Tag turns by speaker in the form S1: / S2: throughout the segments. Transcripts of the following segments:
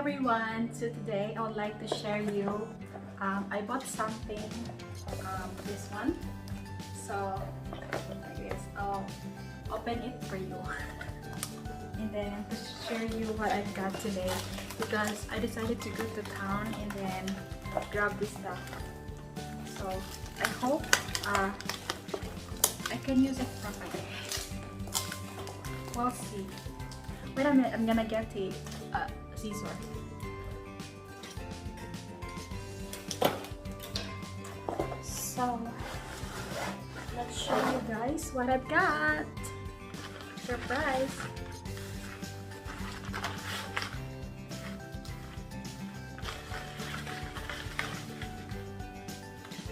S1: everyone! So today I would like to share you, I bought something, this one. So I guess I'll open it for you and then to share you what I got today, because I decided to go to town and then grab this stuff. So I hope I can use it properly. We'll see. Wait a minute, I'm gonna get a scissor. So let's show you guys what I've got. Surprise!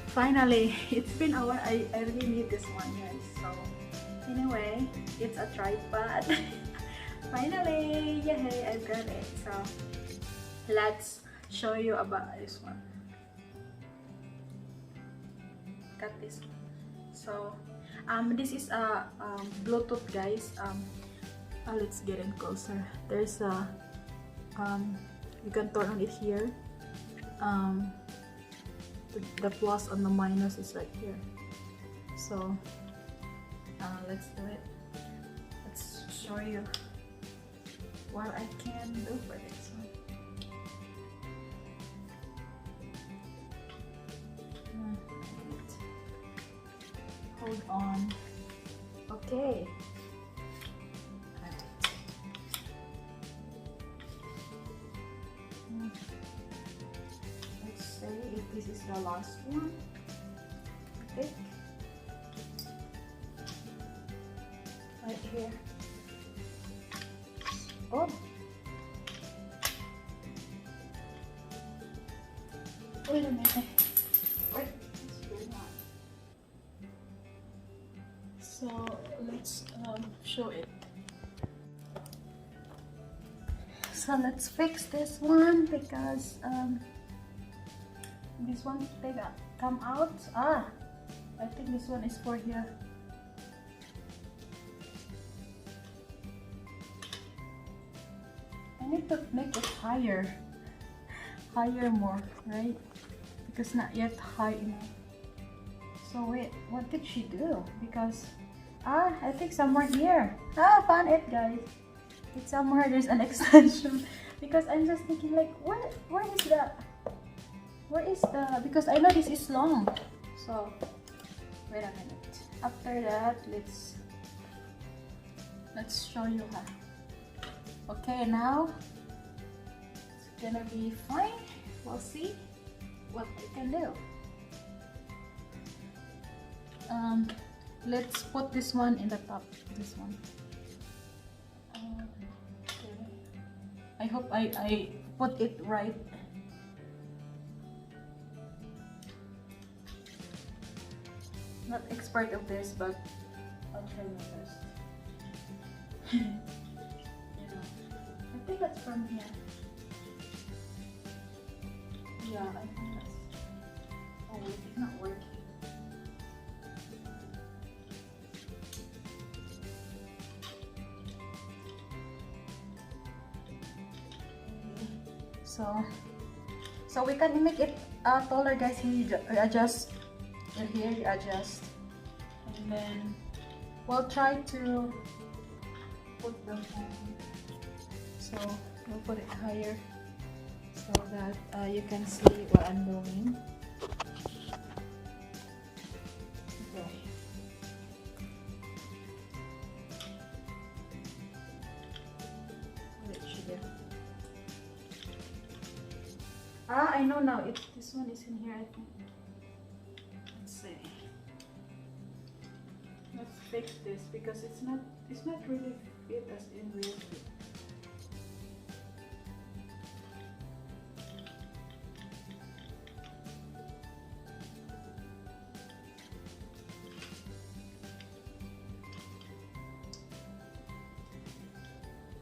S1: Finally, it's been a while. I really need this one, guys. So anyway, it's a tripod. Finally, yay, I've got it. So let's show you about this one. Got this one. So this is a Bluetooth, guys. Let's get in closer. There's a you can turn on it here. The plus and the minus is right here. So let's do it. Let's show you what I can do for this one. Hold on. Okay. Let's say if this is the last one. I think. Right here. Oh. Wait a minute. Wait. What's going on? So let's show it. So let's fix this one because this one thing come out. I think this one is for here. I need to make it higher more, right? Because not yet high enough. So wait, what did she do? Because I think somewhere here. Found it, guys. It's somewhere. There's an extension. Because I'm just thinking like, where is the? Because I know this is long. So wait a minute. After that, let's show you how. Okay, now it's gonna be fine. We'll see what I can do. Let's put this one in the top. This one. Okay. I hope I put it right. Not expert of this, but I'll try my best. I think that's from here. Yeah, I think that's. Oh wait, it's not working. So we can make it taller, guys. You adjust here, you adjust, and then we'll try to put the phone. So we'll put it higher so that you can see what I'm doing. Okay. What did she do? I know now. This one is in here, I think. Let's see. Let's fix this because it's not really fit as in real fit.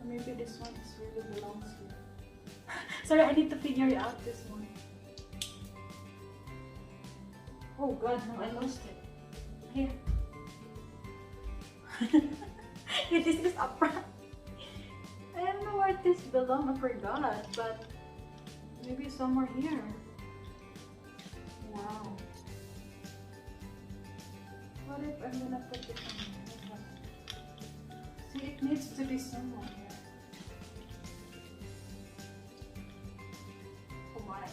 S1: Maybe this one is really belongs here. Sorry, I need to figure out this one. Oh god, no, I lost it. Here. This is a prank. I don't know where this belongs, I forgot, but Maybe somewhere here. Wow. What if I'm gonna put it on? See, it needs to be somewhere here. Oh my.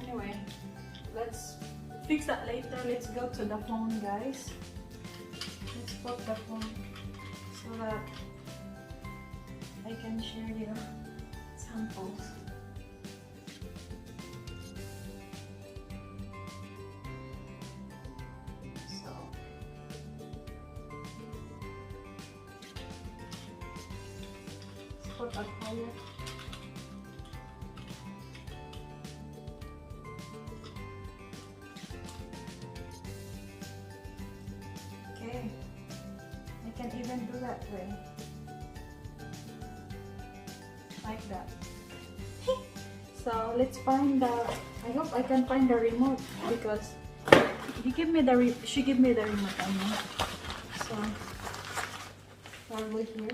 S1: Anyway, let's fix that later. Let's go to the phone, guys. Let's put the phone so that I can share you samples. So let's put a fire. Okay, I can even do that way, like that. So let's find the. I hope I can find the remote because he give me the. She give me the remote. I mean, so probably here.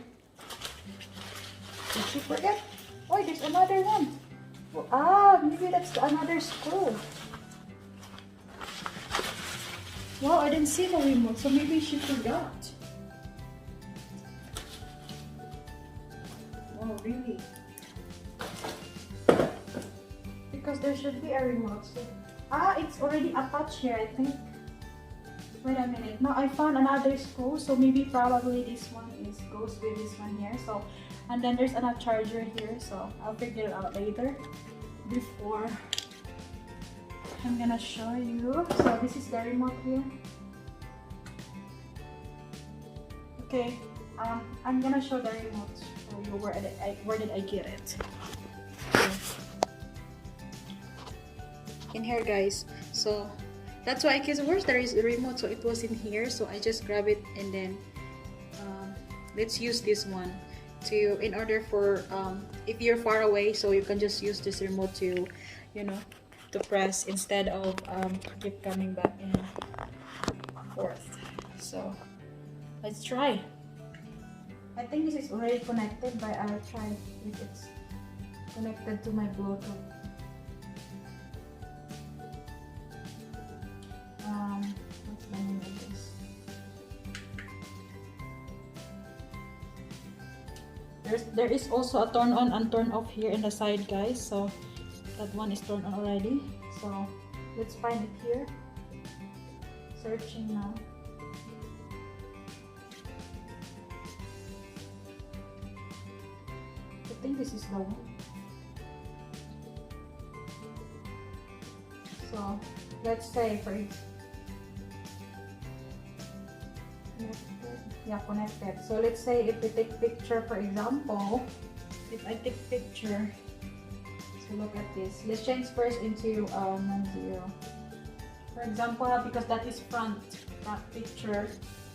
S1: Did she forget? Oh, there's another one. Oh, ah, maybe that's another screw. Wow, I didn't see the remote, so maybe she forgot. Oh, really? Because there should be a remote. So, it's already attached here, I think. Wait a minute. No, I found another screw, so maybe probably this one goes with this one here. So, and then there's another charger here, so I'll figure it out later. Before I'm gonna show you. So this is the remote here. Okay, I'm gonna show the remote for you where did I get it. Okay. In here, guys. So that's why, because where's there is the remote, so it was in here. So I just grab it and then let's use this one to in order for if you're far away, so you can just use this remote to, you know, to press instead of keep coming back and forth. So let's try. I think this is already connected, but I'll try if it's connected to my Bluetooth. What's the name of this? There is also a turn on and turn off here in the side, guys. So that one is turned on already. So let's find it here. Searching now. I think this is the one. So let's say for it. Yeah, connected. So let's say if we take picture, for example, if I take picture, so look at this. Let's change first into 0. For example, because that is front picture.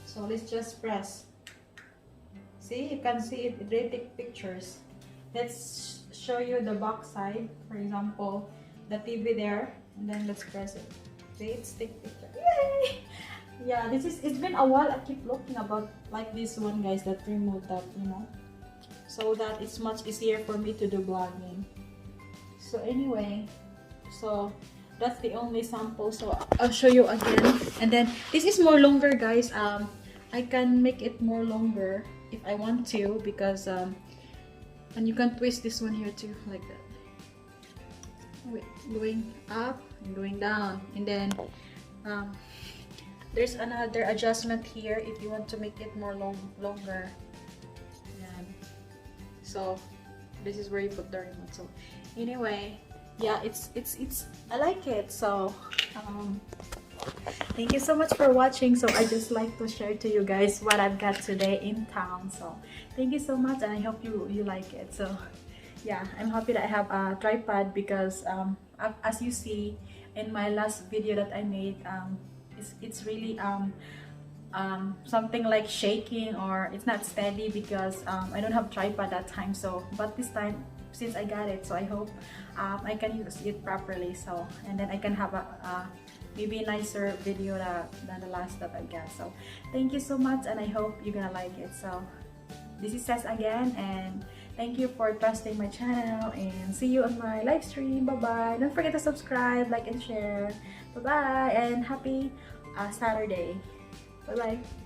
S1: So let's just press. See, you can see it really take pictures. Let's show you the back side. For example, the TV there, and then let's press it. See, it's take picture. Yay! Yeah, it's been a while. I keep looking about like this one, guys, that remote that, you know, so that it's much easier for me to do vlogging. So anyway, so that's the only sample. So I'll show you again, and then this is more longer, guys. I can make it more longer if I want to, because and you can twist this one here too, like that. Wait, going up and going down, and then there's another adjustment here if you want to make it more longer. Yan. So this is where you put the remote. So anyway, yeah, it's I like it. So thank you so much for watching. So I just like to share to you guys what I've got today in town. So thank you so much, and I hope you like it. So yeah, I'm happy that I have a tripod, because as you see in my last video that I made, it's really something like shaking or it's not steady because I don't have tripod that time. So but this time since I got it, so I hope I can use it properly, so and then I can have a maybe nicer video than the last that I got. So thank you so much, and I hope you're gonna like it. So this is Cess again, and thank you for trusting my channel, and see you on my live stream. Bye bye. Don't forget to subscribe, like, and share. Bye bye, and happy Saturday. Bye bye.